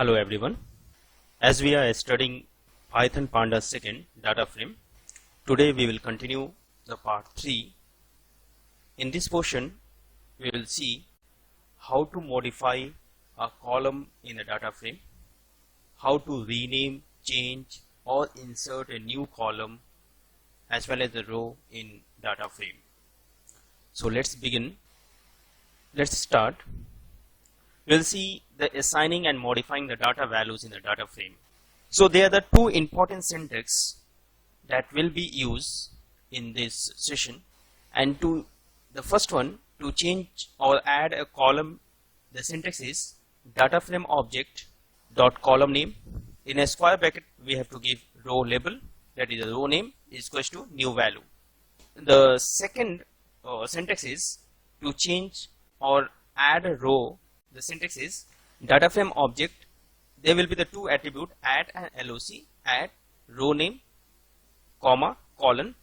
Hello everyone. As we are studying Python Pandas second data frame, today we will continue the part 3. In this portion, we will see how to modify a column in a data frame, how to rename, change or insert a new column as well as a row in data frame. So let's begin. Let's start. We'll see the assigning and modifying the data values in the data frame. So there are the two important syntax that will be used in this session, and the first one, to change or add a column, the syntax is data frame object dot column name. In a square bracket we have to give row label, that is the row name is equals to new value. The second syntax is to change or add a row. The syntax is data frame object, there will be the two attribute add and loc, add row name comma colon,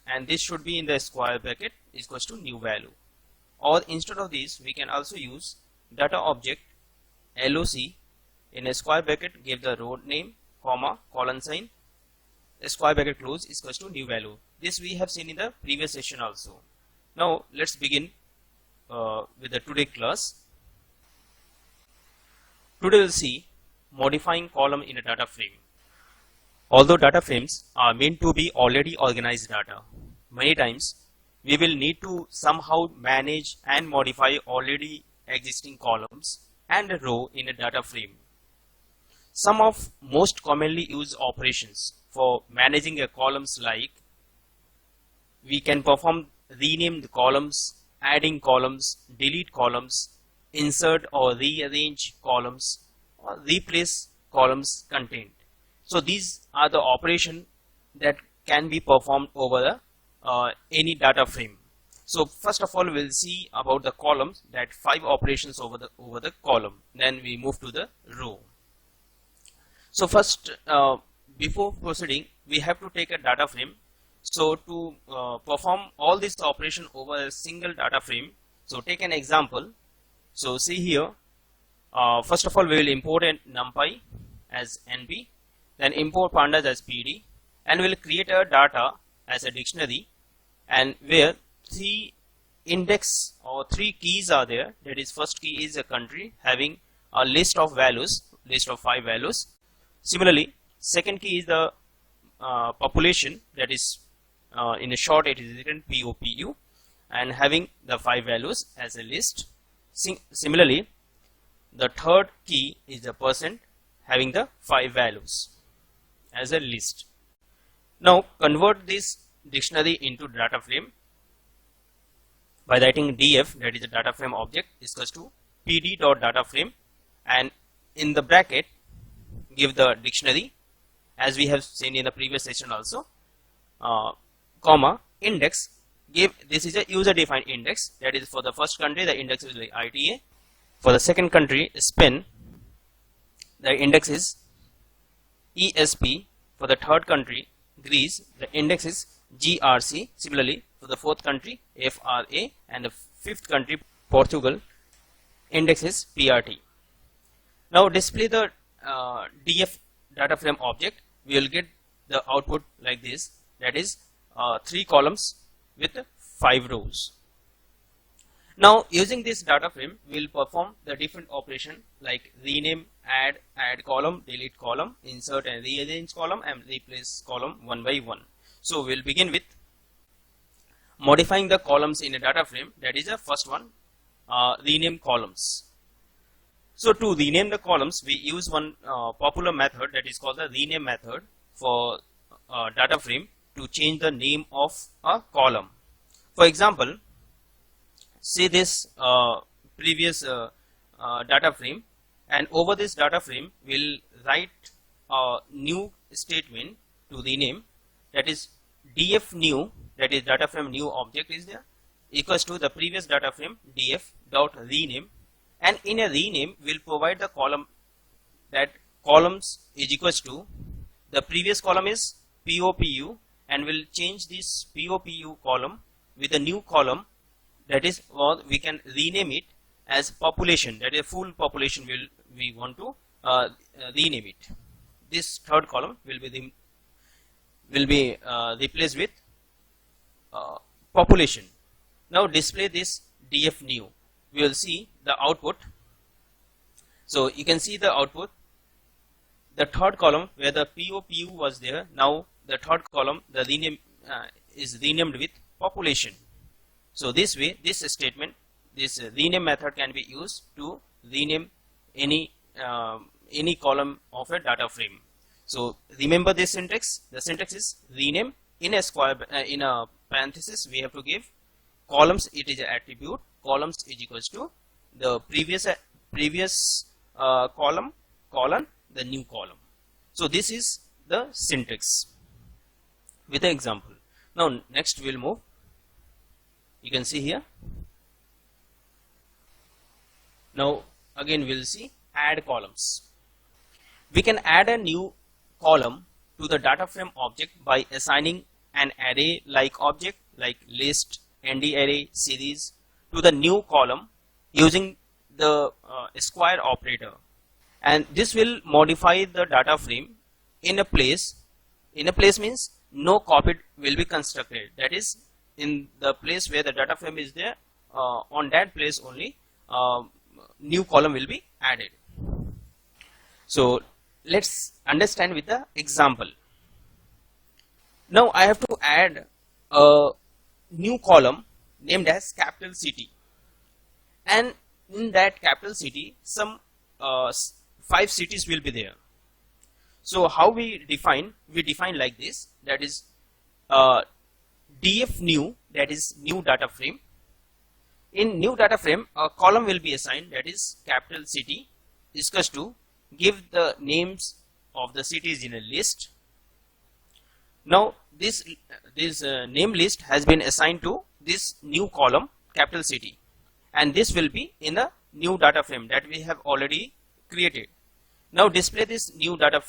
and this should be in the square bracket is equals to new value. Or instead of this we can also use data object loc, in a square bracket give the row name comma colon sign, a square bracket close is equals to new value. This we have seen in the previous session also. Now let's begin with the today class. Today we'll see modifying column in a data frame. Although data frames are meant to be already organized data, many times we will need to somehow manage and modify already existing columns and a row in a data frame. Some of most commonly used operations for managing a columns, like we can perform rename the columns, adding columns, delete columns, insert or rearrange columns, or replace columns content. So these are the operation that can be performed over any data frame. So first of all we'll see about the columns, that 5 operations over the column, then we move to the row. So first, before proceeding, we have to take a data frame. So to perform all this operation over a single data frame, so take an example. So see here, first of all we will import a numpy as np, then import pandas as pd, and we will create a data as a dictionary, and where 3 index or 3 keys are there. That is, first key is a country having a list of values, list of 5 values. Similarly, second key is the population, that is in a short it is written POPU, and having the 5 values as a list. Similarly, the third key is the percent, having the 5 values as a list. Now convert this dictionary into data frame by writing df, that is the data frame object, is equals to pd.dataframe, and in the bracket give the dictionary as we have seen in the previous session also, comma index. Give, this is a user defined index, that is for the first country the index is like ITA, for the second country Spain the index is ESP, for the third country Greece the index is GRC, similarly for the fourth country FRA, and the fifth country Portugal index is PRT. Now display the df data frame object, we will get the output like this, that is 3 columns with 5 rows. Now using this data frame we will perform the different operation like rename, add column, delete column, insert and rearrange column, and replace column one by one. So we will begin with modifying the columns in a data frame. That is the first one, rename columns. So to rename the columns we use one popular method, that is called the rename method for data frame, to change the name of a column. For example, say this previous data frame, and over this data frame we'll write a new statement to rename, that is df new, that is data frame new object is there, equals to the previous data frame df dot rename, and in a rename we'll provide the column, that columns is equals to the previous column is POPU, and we'll change this POPU column with a new column, that is, or we can rename it as population, that is full population we want to rename it. This third column will be replaced with population. Now display this df new. We will see the output. So you can see the output. The third column where the POPU was there, now the third column the rename is renamed with population. So this way, this statement, this rename method can be used to rename any column of a data frame. So remember this syntax. The syntax is rename. In a square in a parenthesis we have to give columns. It is an attribute. Columns is equals to the previous column colon the new column. So this is the syntax with the example. Now next we will move. You can see here. Now again we will see add columns. We can add a new column to the data frame object by assigning an array like object like list, nd array, series to the new column using the square operator, and this will modify the data frame in a place. In a place means no copy will be constructed, that is in the place where the data frame is there, on that place only new column will be added. So let's understand with the example. Now I have to add a new column named as capital city, and in that capital city some 5 cities will be there. So how we define? We define like this, that is df new, that is new data frame. In new data frame a column will be assigned, that is capital city is equals to give the names of the cities in a list. Now this name list has been assigned to this new column capital city, and this will be in the new data frame that we have already created. Now display this new data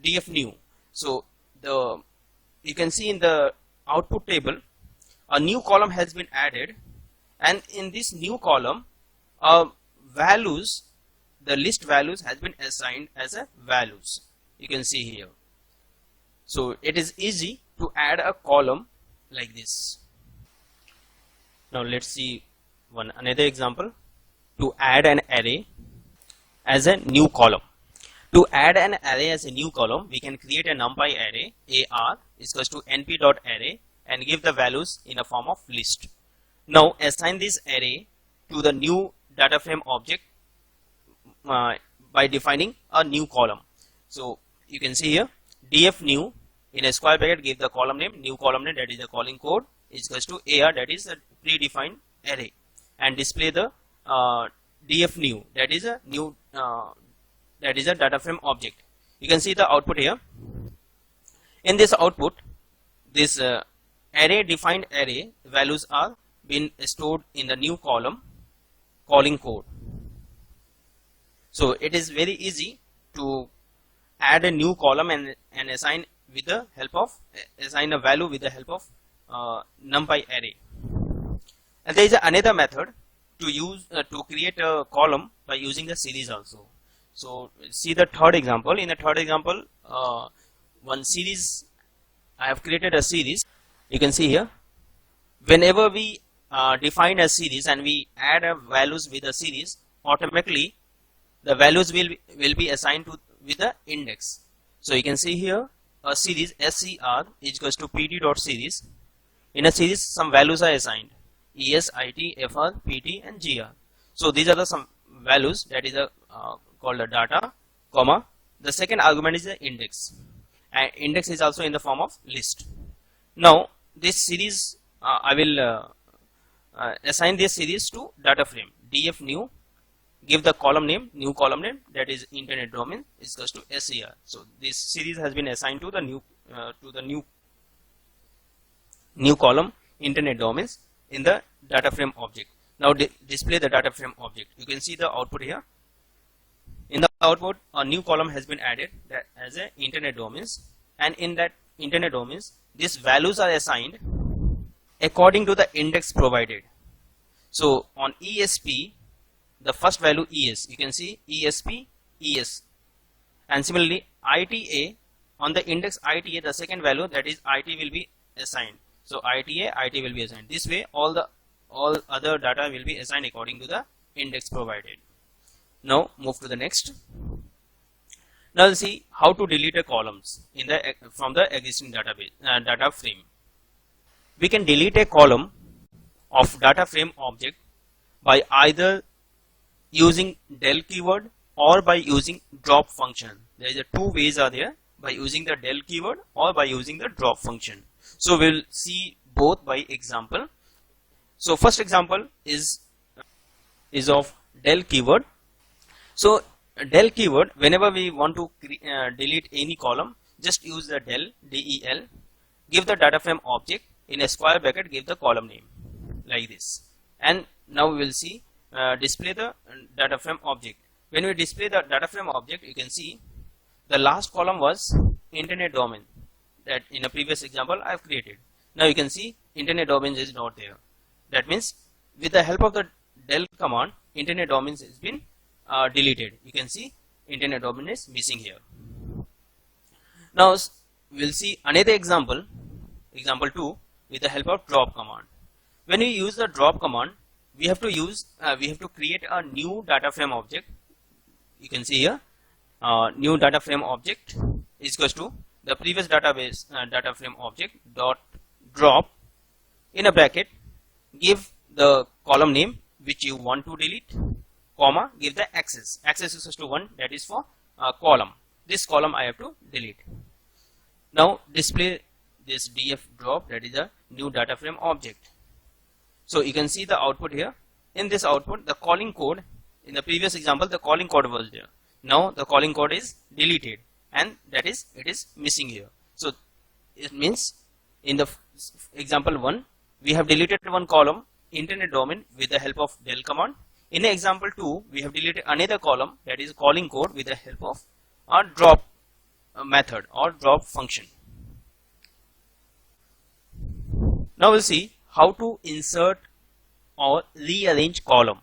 df new. So you can see in the output table a new column has been added, and in this new column values, the list values has been assigned as a values. You can see here. So it is easy to add a column like this. Now let's see another example. To add an array as a new column. To add an array as a new column, we can create a numpy array ar is equals to np.array and give the values in a form of list. Now assign this array to the new data frame object by defining a new column. So you can see here df new, in a square bracket give the column name, new column name, that is the calling code, is equals to ar, that is a predefined array, and display the df new, that is a new that is a data frame object. You can see the output here. In this output, this array defined array values are been stored in the new column calling code. So it is very easy to add a new column and assign with the help of assign a value with the help of numpy array. And there is another method to use to create a column by using the series also. So see the third example. In the third example, one series, I have created a series. You can see here, whenever we define a series and we add values with a series, automatically the values will be assigned to with the index. So you can see here a series scr is equals to pt.series. In a series some values are assigned, es, it, fr, pt and gr. So these are the some values, that is a called a data, comma, the second argument is the index, and index is also in the form of list. Now this series I will assign this series to data frame df new, give the column name, new column name, that is internet domain is equals to ser. So this series has been assigned to the new column internet domains in the data frame object. Now display the data frame object. You can see the output here. In the output, a new column has been added that as a internet domains, and in that internet domains these values are assigned according to the index provided. So on ESP, the first value ES, you can see ESP ES, and similarly ITA, on the index ITA, the second value, that is IT, will be assigned. So ITA, IT will be assigned. This way all other data will be assigned according to the index provided. Now move to the next. Now we'll see how to delete a columns in the from the existing database data frame. We can delete a column of data frame object by either using del keyword or by using drop function. There is a two ways are there, by using the del keyword or by using the drop function. So we'll see both by example. So first example is of del keyword. So del keyword, whenever we want to delete any column, just use the del, del, give the data frame object, in a square bracket give the column name like this, and now we will see display the data frame object. When we display the data frame object, you can see the last column was internet domain that in a previous example I have created. Now you can see internet domain is not there. That means with the help of the del command, internet domains has been deleted. You can see internet domain is missing here. Now we'll see another example, example 2, with the help of drop command. When we use the drop command, we have to create a new data frame object. You can see here new data frame object is equals to the previous database data frame object dot drop, in a bracket give the column name which you want to delete, comma, give the access is equals to 1, that is for column. This column I have to delete. Now display this df drop, that is a new data frame object. So you can see the output here. In this output, the calling code, in the previous example the calling code was there. Now the calling code is deleted, and that is it is missing here. So it means in the example 1 we have deleted one column, internet domain, with the help of del command. In the example 2 we have deleted another column, that is calling code, with the help of a drop method or drop function. Now we'll see how to insert or rearrange column.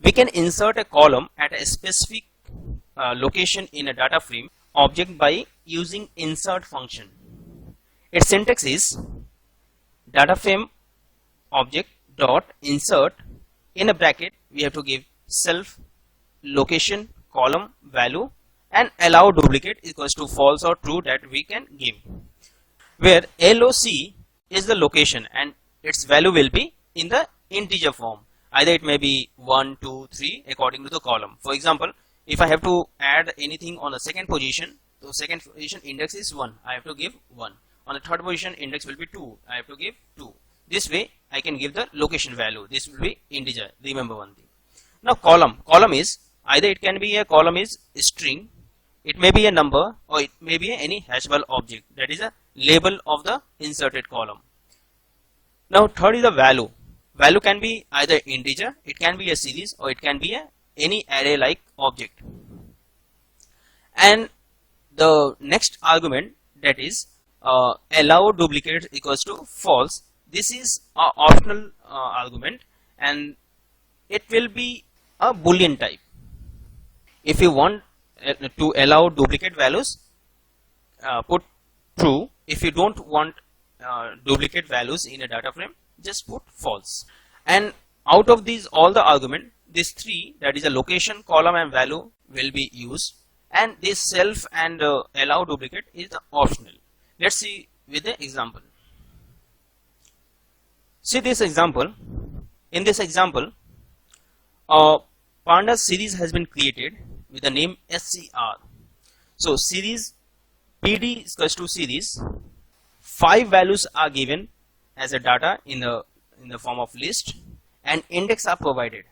We can insert a column at a specific location in a data frame object by using insert function. Its syntax is data frame object dot insert, in a bracket we have to give self, location, column, value, and allow duplicate equals to false or true, that we can give, where LOC is the location and its value will be in the integer form. Either it may be 1, 2, 3 according to the column. For example, if I have to add anything on the second position, so second position index is 1, I have to give 1. On the third position index will be 2, I have to give 2. This way I can give the location value. This will be integer. Remember one thing. Now column is either it can be a column is a string, it may be a number, or it may be any hashable object, that is a label of the inserted column. Now third is the value. Value can be either integer, it can be a series, or it can be any array like object. And the next argument, that is allow duplicate equals to false. This is an optional argument, and it will be a boolean type. If you want to allow duplicate values, put true. If you don't want duplicate values in a data frame, just put false. And out of these all the argument, these three, that is a location, column, and value, will be used, and this self and allow duplicate is the optional. Let's see with the example. See this example. In this example, Pandas series has been created with the name SCR. So series PD is equals to series. 5 values are given as a data in the form of list, and index are provided.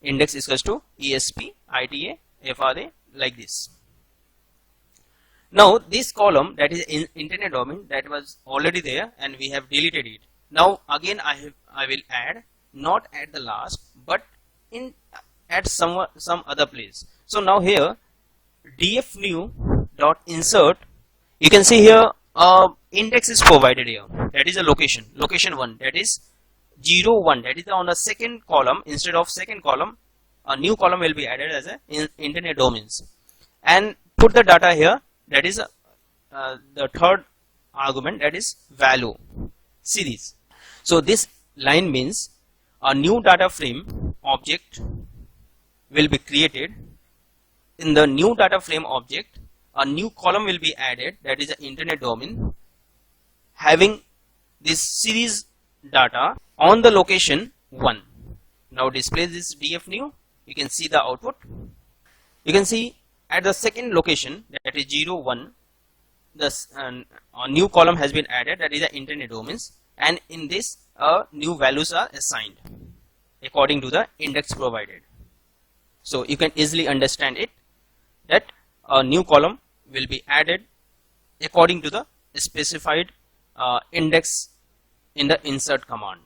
Index is equals to ESP, ITA, FRA, like this. Now this column, that is in internet domain, that was already there and we have deleted it. Now again I will add, not at the last, but at some other place. So now here df new dot insert, you can see here index is provided here, that is a location 1, that is 0, 1, that is on the second column. Instead of second column, a new column will be added as a internet domains, and put the data here. That is the third argument, that is value series. So this line means a new data frame object will be created. In the new data frame object, a new column will be added, that is an internet domain, having this series data on the location 1. Now display this df new. You can see the output. You can see at the second location, that is 0 1, a new column has been added, that is the internet domains, and in this new values are assigned according to the index provided. So you can easily understand it, that a new column will be added according to the specified index in the insert command.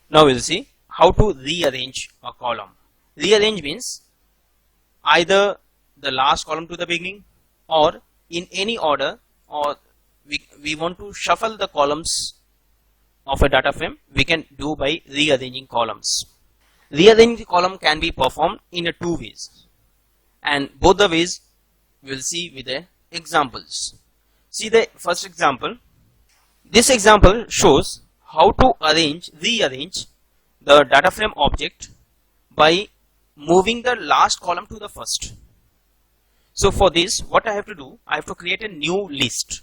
Now we'll see how to rearrange a column. Rearrange means either the last column to the beginning or in any order, or we want to shuffle the columns of a data frame, we can do by rearranging columns. Rearranging column can be performed in two ways, and both the ways we will see with the examples. See the first example. This example shows how to rearrange the data frame object by moving the last column to the first. So for this, what I have to do, I have to create a new list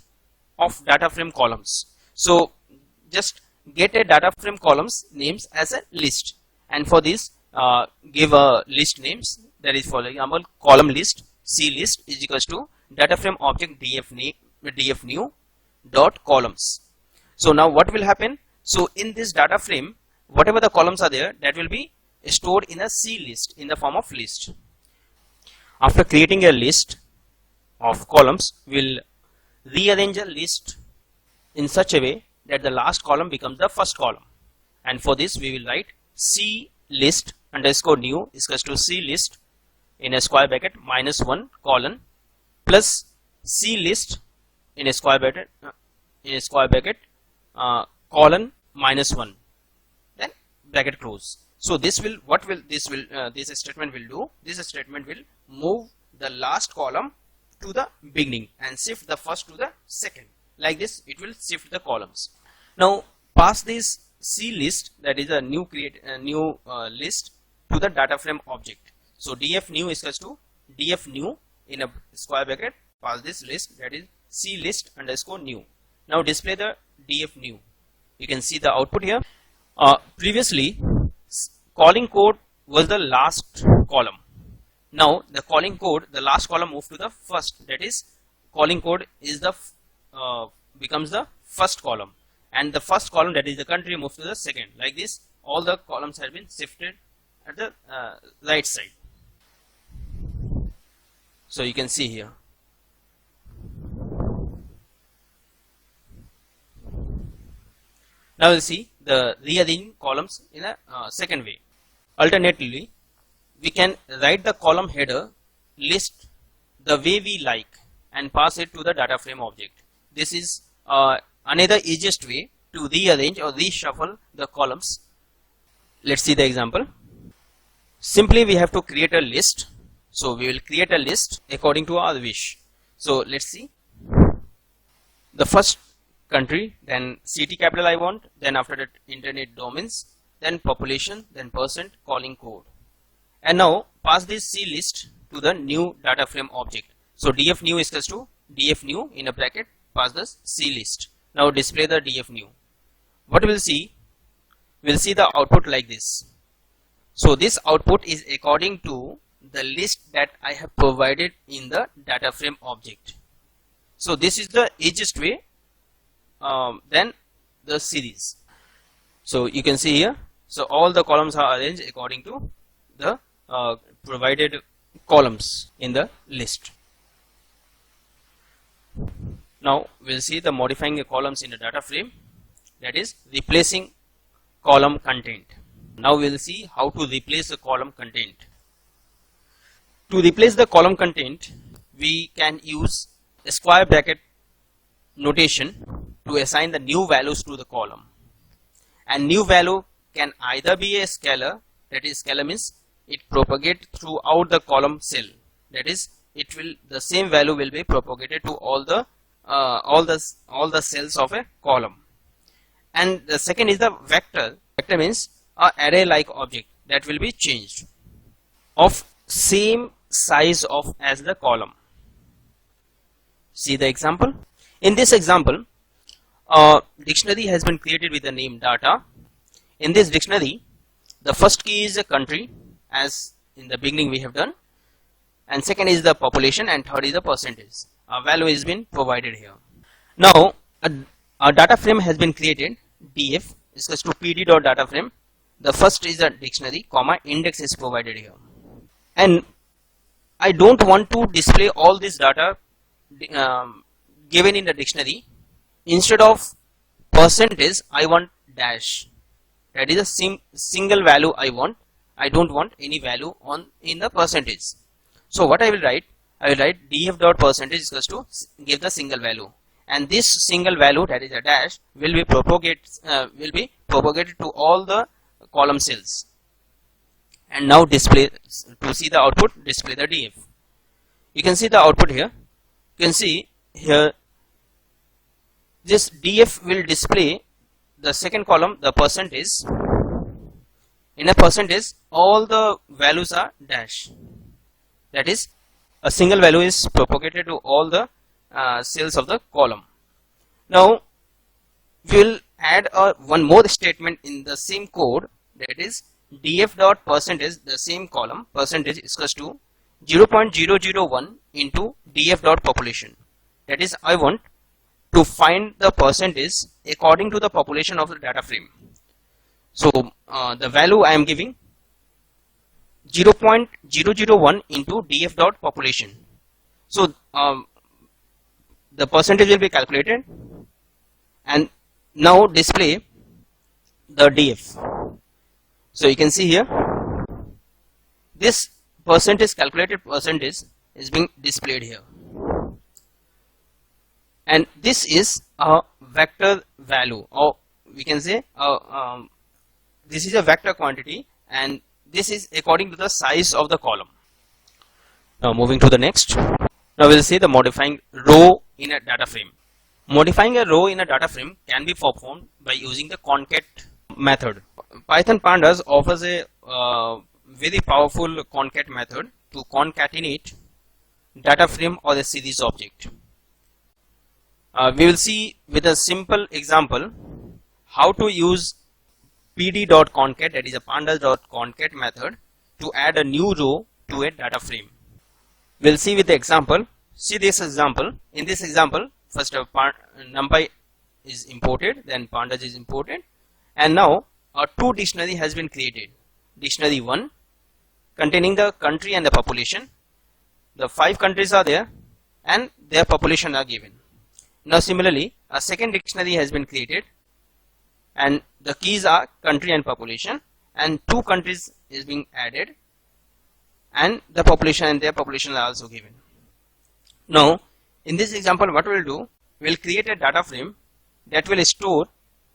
of data frame columns. So just get a data frame columns names as a list, and for this give a list names, that is for example column list C list is equals to data frame object df new dot columns. So now what will happen? So in this data frame, whatever the columns are there, that will be stored in a C list in the form of list. After creating a list of columns, we'll rearrange a list in such a way that the last column becomes the first column, and for this we will write C list underscore new is equals to C list in a square bracket -1 colon plus C list in a square bracket colon -1, then bracket close. So this will this statement will do? This statement will move the last column to the beginning and shift the first to the second. Like this, it will shift the columns. Now pass this C list, that is a new list, to the data frame object. So df new is equals to df new in a square bracket, pass this list, that is C list underscore new. Now display the df new. You can see the output here. Previously calling code was the last column. Now the calling code, the last column moved to the first, that is calling code is the becomes the first column, and the first column, that is the country, moves to the second. Like this, all the columns have been shifted at the right side. So you can see here. Now we'll see the rearranging columns in a second way. Alternatively, we can write the column header list the way we like and pass it to the data frame object. This is another easiest way to rearrange or reshuffle the columns. Let's see the example. Simply we have to create a list. So we will create a list according to our wish. So let's see. The first country, then city capital I want, then after that internet domains, then population, then percent, calling code. And now pass this C list to the new data frame object. So df new is equals to df new in a bracket, pass the C list. Now display the df new. What we'll see? We'll see the output like this. So this output is according to the list that I have provided in the data frame object. So this is the easiest way. Then the series. So you can see here. So all the columns are arranged according to the provided columns in the list. Now we'll see the modifying the columns in the data frame, that is replacing column content. Now we'll see how to replace the column content. To replace the column content, we can use a square bracket notation to assign the new values to the column. And new value can either be a scalar that is scalar means it propagate throughout the column cell, that is it will, the same value will be propagated to all the cells of a column. And the second is the vector. Vector means a array like object that will be changed of same size of as the column. See the example. In this example, a dictionary has been created with the name data. In this dictionary, the first key is a country, as in the beginning we have done, and second is the population, and third is the percentage. A value has been provided here. Now a data frame has been created. df is equal to pd.dataframe. The first is the dictionary, comma, index is provided here. And I don't want to display all this data given in the dictionary. Instead of percentage, I want dash. That is a single value I want. I don't want any value in the percentage. So what I will write df dot percentage is equal to give the single value, and this single value, that is a dash, will be propagated to all the column cells. And now display, to see the output, display the df. You can see the output here. You can see here this df will display the second column, the percentage. In a percentage, all the values are dash. That is, a single value is propagated to all the cells of the column. Now we will add one more statement in the same code, that is df dot percentage, the same column percentage is equal to 0.001 into df dot population. That is, I want to find the percentage according to the population of the data frame. So the value I am giving 0.001 into df dot population. So the percentage will be calculated, and now display the df. So you can see here this calculated percentage is being displayed here, and this is a vector value, or we can say this is a vector quantity, and this is according to the size of the column. Now moving to the next. Now we will see the modifying row in a data frame. Modifying a row in a data frame can be performed by using the concat method. Python pandas offers a very powerful concat method to concatenate data frame or a series object. We will see with a simple example how to use pd.concat, that is a pandas.concat method, to add a new row to a data frame. We will see with the example. See this example. In this example, first numpy is imported, then pandas is imported, and now a two dictionary has been created. Dictionary 1 containing the country and the population. The 5 countries are there and their population are given. Now similarly, a second dictionary has been created, and the keys are country and population, and 2 countries is being added, and the population and their population are also given. Now in this example, what we will do, we will create a data frame that will store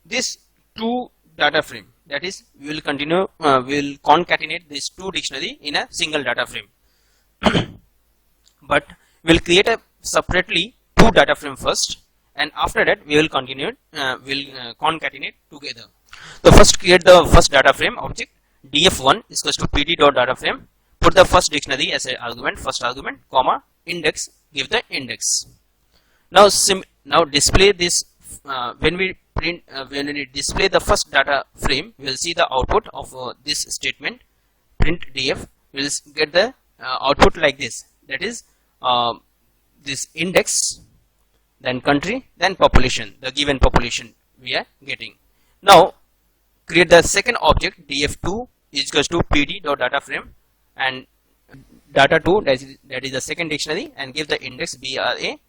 this 2 data frame. That is, we will continue, we will concatenate this 2 dictionary in a single data frame. But we will create a separately 2 data frame first, and after that we will continue, concatenate together. So first create the first data frame object, df1 is equal to pd.dataframe. Put the first dictionary as a argument, first argument, comma, index, give the index. Now display this. When we display the first data frame, we will see the output of this statement, print df. We will get the output like this. That is this index, then country, then population, the given population we are getting. Now create the second object, df2 is equal to pd.dataframe, and data2, that is the second dictionary, and give the index bragr,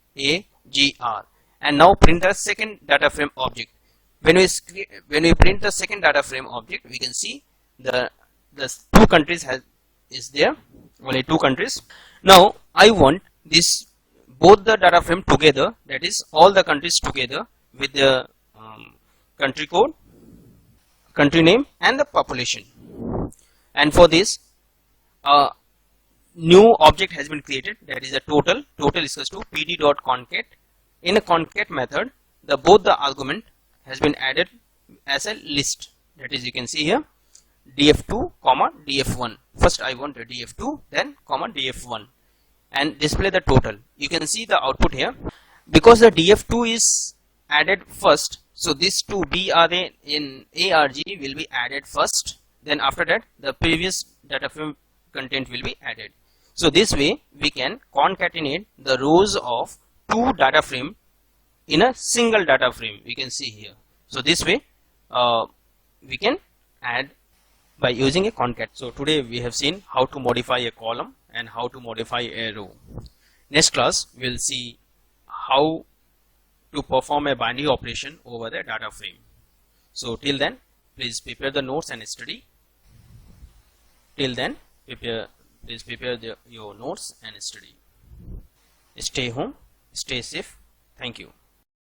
and now print the second data frame object. When we print the second data frame object, we can see the 2 countries is there, only 2 countries. Now I want this both the data frame together, that is all the countries together with the country code, country name, and the population. And for this, a new object has been created, that is a total. Total is equals to pd.concat. In a concat method, both the argument has been added as a list. That is, you can see here df2 comma df1. First I want the df2, then comma df1, and display the total. You can see the output here. Because the df2 is added first, so this two b array in arg will be added first, then after that the previous data frame content will be added. So this way we can concatenate the rows of two data frame in a single data frame. We can see here. So this way we can add by using a concat. So today we have seen how to modify a column and how to modify a row. Next class we will see how to perform a binary operation over the data frame. So till then, please prepare the notes and study. Till then, please prepare your notes and study. Stay home, stay safe. Thank you.